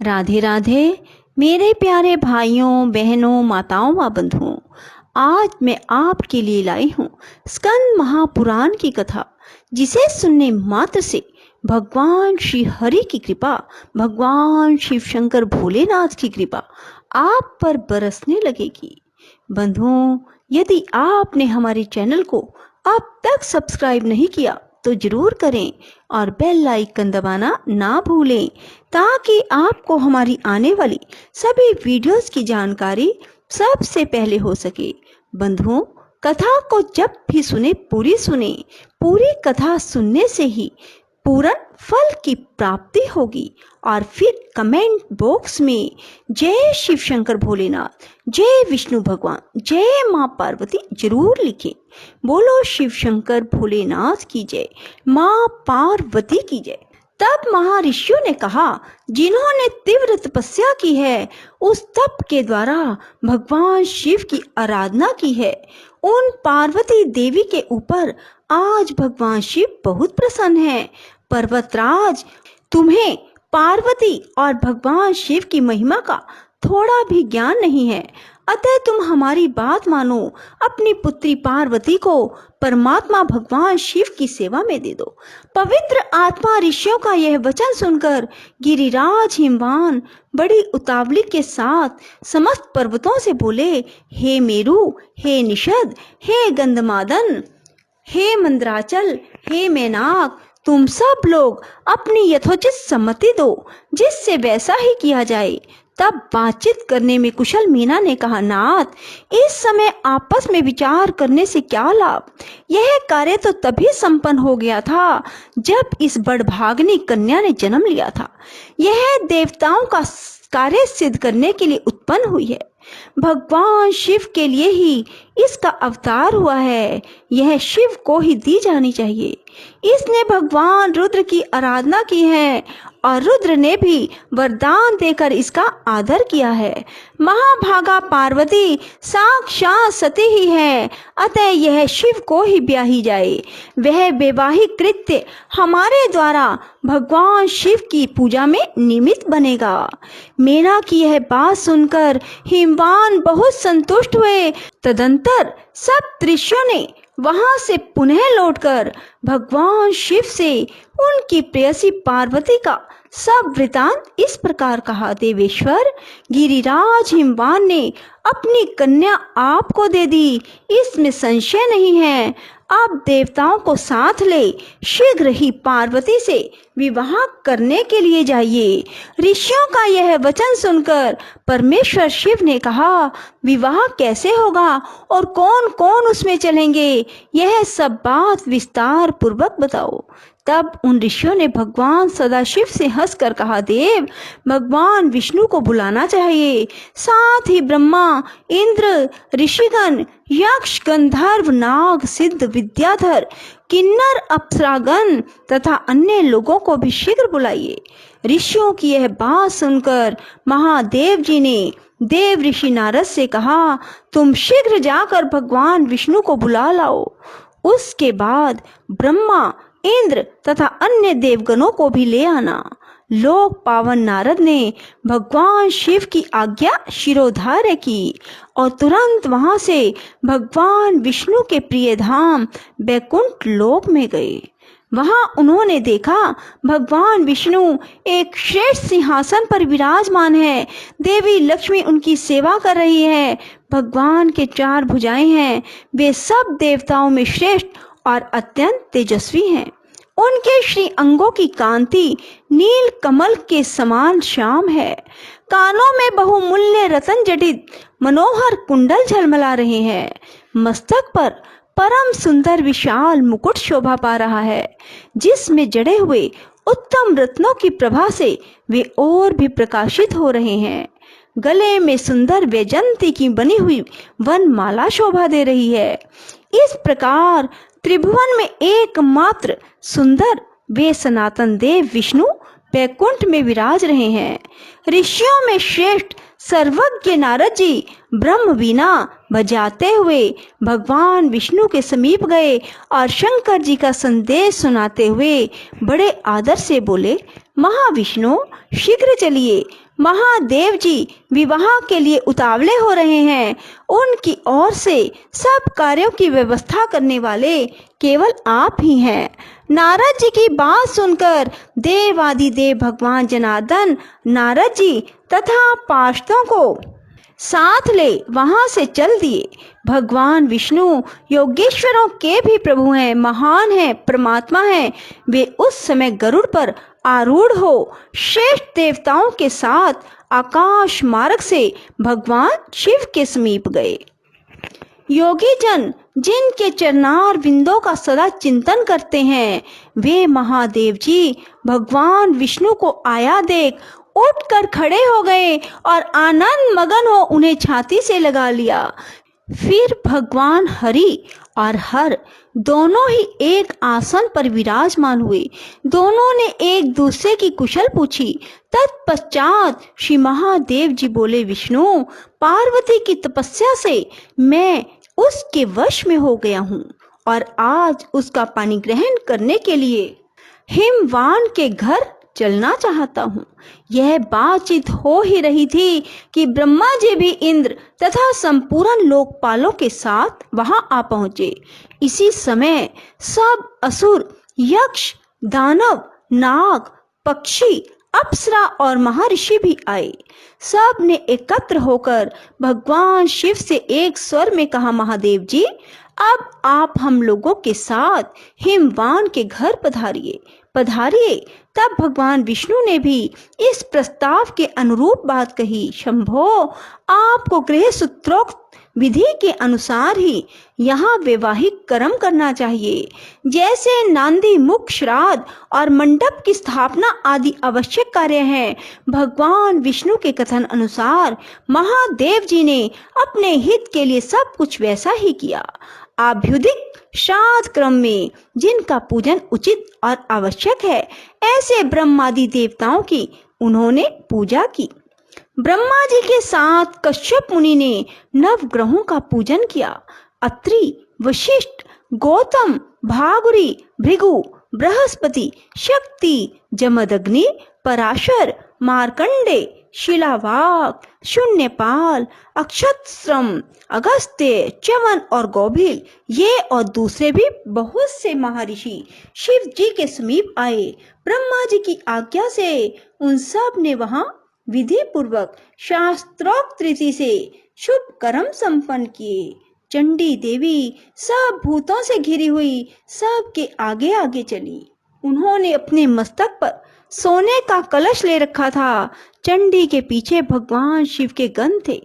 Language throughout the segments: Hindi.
राधे राधे मेरे प्यारे भाइयों बहनों माताओं व बंधुओं। आज मैं आपके लिए लाई हूँ स्कंद महापुराण की कथा, जिसे सुनने मात्र से भगवान श्री हरि की कृपा, भगवान शिव शंकर भोलेनाथ की कृपा आप पर बरसने लगेगी। बंधुओं, यदि आपने हमारे चैनल को अब तक सब्सक्राइब नहीं किया तो जरूर करें और बेल आइकन दबाना ना भूलें, ताकि आपको हमारी आने वाली सभी वीडियोस की जानकारी सबसे पहले हो सके। बंधुओं, कथा को जब भी सुने पूरी कथा सुनने से ही पूर्ण फल की प्राप्ति होगी। और फिर कमेंट बॉक्स में जय शिव शंकर भोलेनाथ, जय विष्णु भगवान, जय माँ पार्वती जरूर लिखें। बोलो शिव शंकर भोलेनाथ की जय, माँ पार्वती की जय। तब महर्षियों ने कहा, जिन्होंने तीव्र तपस्या की है, उस तप के द्वारा भगवान शिव की आराधना की है, उन पार्वती देवी के ऊपर आज भगवान शिव बहुत प्रसन्न है। पर्वतराज, तुम्हें पार्वती और भगवान शिव की महिमा का थोड़ा भी ज्ञान नहीं है, अतः तुम हमारी बात मानो, अपनी पुत्री पार्वती को परमात्मा भगवान शिव की सेवा में दे दो। पवित्र आत्मा ऋषियों का यह वचन सुनकर गिरिराज हिमवान बड़ी उतावली के साथ समस्त पर्वतों से बोले, हे मेरु, हे निषद, हे गंधमादन, हे मंदराचल, हे मैनाक, तुम सब लोग अपनी यथोचित सम्मति दो, जिससे वैसा ही किया जाए। तब बातचीत करने में कुशल मीना ने कहा, नाथ, इस समय आपस में विचार करने से क्या लाभ? यह कार्य तो तभी संपन्न हो गया था जब इस बड़भागनी कन्या ने जन्म लिया था। यह देवताओं का कार्य सिद्ध करने के लिए उत्पन्न हुई है। भगवान शिव के लिए ही इसका अवतार हुआ है। यह शिव को ही दी जानी चाहिए। इसने भगवान रुद्र की आराधना की है और रुद्र ने भी वरदान देकर इसका आदर किया है। महाभागा पार्वती साक्षात सती ही है, अतः यह शिव को ही ब्याही जाए। वह वैवाहिक कृत्य हमारे द्वारा भगवान शिव की पूजा में निमित्त बनेगा। मीना की यह बात सुनकर हिमवान बहुत संतुष्ट हुए। तदंतर सब ऋषियों ने वहां से पुनः लौटकर भगवान शिव से उनकी प्रेयसी पार्वती का सब वृतांत इस प्रकार कहा। देवेश्वर, गिरिराज हिमवान ने अपनी कन्या आपको दे दी, इसमें संशय नहीं है। अब देवताओं को साथ ले शीघ्र ही पार्वती से विवाह करने के लिए जाइए। ऋषियों का यह वचन सुनकर परमेश्वर शिव ने कहा, विवाह कैसे होगा और कौन कौन उसमें चलेंगे, यह सब बात विस्तार पूर्वक बताओ। तब उन ऋषियों ने भगवान सदाशिव से हंसकर कहा, देव, भगवान विष्णु को बुलाना चाहिए, साथ ही ब्रह्मा, इंद्र, ऋषिगण, यक्ष, गंधर्व, नाग, सिद्ध, विद्याधर, किन्नर, अप्सरागण तथा अन्य लोगों को भी शीघ्र बुलाइए। ऋषियों की यह बात सुनकर महादेव जी ने देव ऋषि नारद से कहा, तुम शीघ्र जाकर भगवान विष्णु को बुला लाओ। उसके बाद ब्रह्मा, इंद्र तथा अन्य देवगणों को भी ले आना। लोक पावन नारद ने भगवान शिव की आज्ञा शिरोधार्य की और तुरंत वहां से भगवान विष्णु के प्रिय धाम बैकुंठ लोक में गए। वहां उन्होंने देखा भगवान विष्णु एक श्रेष्ठ सिंहासन पर विराजमान है। देवी लक्ष्मी उनकी सेवा कर रही है। भगवान के 4 भुजाएं हैं। वे सब देवताओं में श्रेष्ठ और अत्यंत तेजस्वी हैं। उनके श्री अंगों की कांति नील कमल के समान श्याम है। कानों में बहुमूल्य रतन जटित मनोहर कुंडल झलमला रहे हैं। मस्तक पर परम सुंदर विशाल मुकुट शोभा पा रहा है, जिसमें जड़े हुए उत्तम रत्नों की प्रभा से वे और भी प्रकाशित हो रहे हैं। गले में सुंदर वैजयंती की बनी हुई वनमाला शोभा दे रही है। इस प्रकार त्रिभुवन में एकमात्र सुंदर वे सनातन देव विष्णु बैकुंठ में विराज रहे हैं। ऋषियों में श्रेष्ठ सर्वज्ञ नारद जी ब्रह्म वीणा बजाते हुए भगवान विष्णु के समीप गए और शंकर जी का संदेश सुनाते हुए बड़े आदर से बोले, महाविष्णु, शीघ्र चलिए, महादेव जी विवाह के लिए उतावले हो रहे हैं। उनकी ओर से सब कार्यों की व्यवस्था करने वाले केवल आप ही हैं। नारद जी की बात सुनकर देवादिदेव भगवान जनार्दन नारद जी तथा पार्षदों को साथ ले वहां से चल दिए। भगवान विष्णु योगेश्वरों के भी प्रभु हैं, महान हैं, परमात्मा हैं। वे उस समय गरुड़ पर आरूढ़ हो श्रेष्ठ देवताओं के साथ आकाश मार्ग से भगवान शिव के समीप गए। योगी जन जिनके चरणार बिंदों का सदा चिंतन करते हैं, वे महादेव जी भगवान विष्णु को आया देख उठकर खड़े हो गए और आनंद मगन हो उन्हें छाती से लगा लिया। फिर भगवान हरि और हर दोनों ही एक आसन पर विराजमान हुए। दोनों ने एक दूसरे की कुशल पूछी। तत्पश्चात श्री महादेव जी बोले, विष्णु, पार्वती की तपस्या से मैं उसके वश में हो गया हूँ और आज उसका पानी ग्रहण करने के लिए हिमवान के घर चलना चाहता हूँ। यह बातचीत हो ही रही थी कि ब्रह्मा जी भी इंद्र तथा संपूर्ण लोकपालों के साथ वहां आ पहुंचे। इसी समय सब असुर, यक्ष, दानव, नाग, पक्षी, अप्सरा और महर्षि भी आए। सब ने एकत्र होकर भगवान शिव से एक स्वर में कहा, महादेव जी, अब आप हम लोगों के साथ हिमवान के घर पधारिए पधारिए। तब भगवान विष्णु ने भी इस प्रस्ताव के अनुरूप बात कही। शंभो, आपको गृह सूत्रोक्त विधि के अनुसार ही यहाँ वैवाहिक कर्म करना चाहिए। जैसे नांदी, मुख, श्राद्ध और मंडप की स्थापना आदि आवश्यक कार्य हैं, भगवान विष्णु के कथन अनुसार महादेव जी ने अपने हित के लिए सब कुछ वैसा ही किया। आभ्युदिक श्राद्ध क्रम में जिनका पूजन उचित और आवश्यक है, ऐसे ब्रह्मादि देवताओं की उन्होंने पूजा की। ब्रह्मा जी के साथ कश्यप मुनि ने नवग्रहों का पूजन किया। अत्रि, वशिष्ठ, गौतम, भागुरी, भृगु, बृहस्पति, शक्ति, जमदग्नि, पराशर, मार्कंडे, शिलावाक, शून्यपाल, अक्षत्रम, अगस्त्य, च्यवन और गौभिल, ये और दूसरे भी बहुत से महर्षि शिव जी के समीप आए। ब्रह्मा जी की आज्ञा से उन सब ने वहां विधि पूर्वक शास्त्रोक्त रीति से शुभ कर्म संपन्न किए। चंडी देवी सब भूतों से घिरी हुई सबके आगे आगे चली। उन्होंने अपने मस्तक पर सोने का कलश ले रखा था। चंडी के पीछे भगवान शिव के गण थे।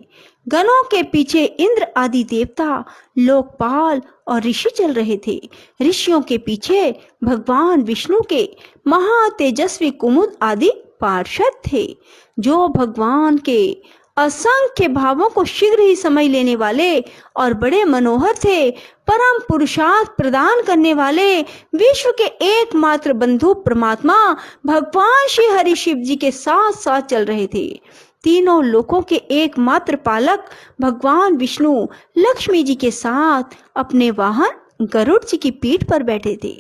गणों के पीछे इंद्र आदि देवता, लोकपाल और ऋषि चल रहे थे। ऋषियों के पीछे भगवान विष्णु के महातेजस्वी कुमुद आदि पार्षद थे, जो भगवान के असंख्य भावों को शीघ्र ही समझ लेने वाले और बड़े मनोहर थे। परम पुरुषार्थ प्रदान करने वाले विश्व के एकमात्र बंधु परमात्मा भगवान श्री हरि शिव जी के साथ साथ चल रहे थे। तीनों लोकों के एकमात्र पालक भगवान विष्णु लक्ष्मी जी के साथ अपने वाहन गरुड़ जी की पीठ पर बैठे थे।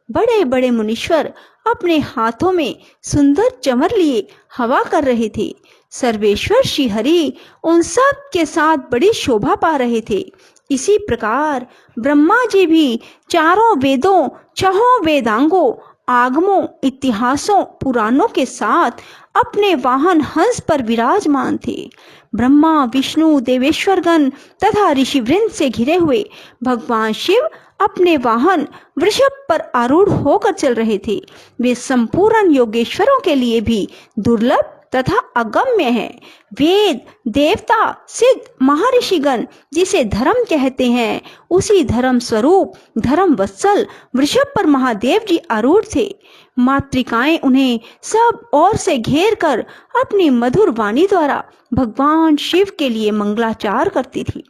बड़े बड़े मुनीश्वर अपने हाथों में सुंदर चमर लिए हवा कर रहे थे। सर्वेश्वर श्री हरि उन सब के साथ बड़ी शोभा पा रहे थे। इसी प्रकार ब्रह्मा जी भी चारों वेदों, छहों वेदांगों, आगमों, इतिहासों, पुराणों के साथ अपने वाहन हंस पर विराजमान थे। ब्रह्मा, विष्णु, देवेश्वरगण तथा ऋषिवृंद से घिरे हुए भगवान शिव अपने वाहन वृषभ पर आरूढ़ होकर चल रहे थे। वे संपूर्ण योगेश्वरों के लिए भी दुर्लभ तथा अगम्य है। वेद, देवता, सिद्ध, महर्षिगण जिसे धर्म कहते हैं, उसी धर्म स्वरूप धर्म वत्सल वृषभ पर महादेव जी आरूढ़ थे। मातृकाएं उन्हें सब ओर से घेर कर अपनी मधुर वाणी द्वारा भगवान शिव के लिए मंगलाचार करती थी।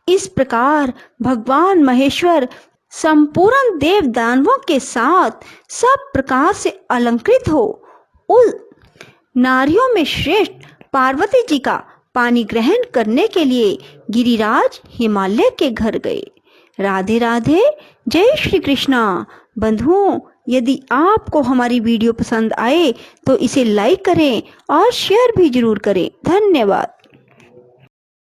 इस प्रकार भगवान महेश्वर संपूर्ण देव दानवों के साथ सब प्रकार से अलंकृत हो उन नारियों में श्रेष्ठ पार्वती जी का पानी ग्रहण करने के लिए गिरिराज हिमालय के घर गए। राधे राधे। जय श्री कृष्णा। बंधुओं, यदि आपको हमारी वीडियो पसंद आए तो इसे लाइक करें और शेयर भी जरूर करें। धन्यवाद।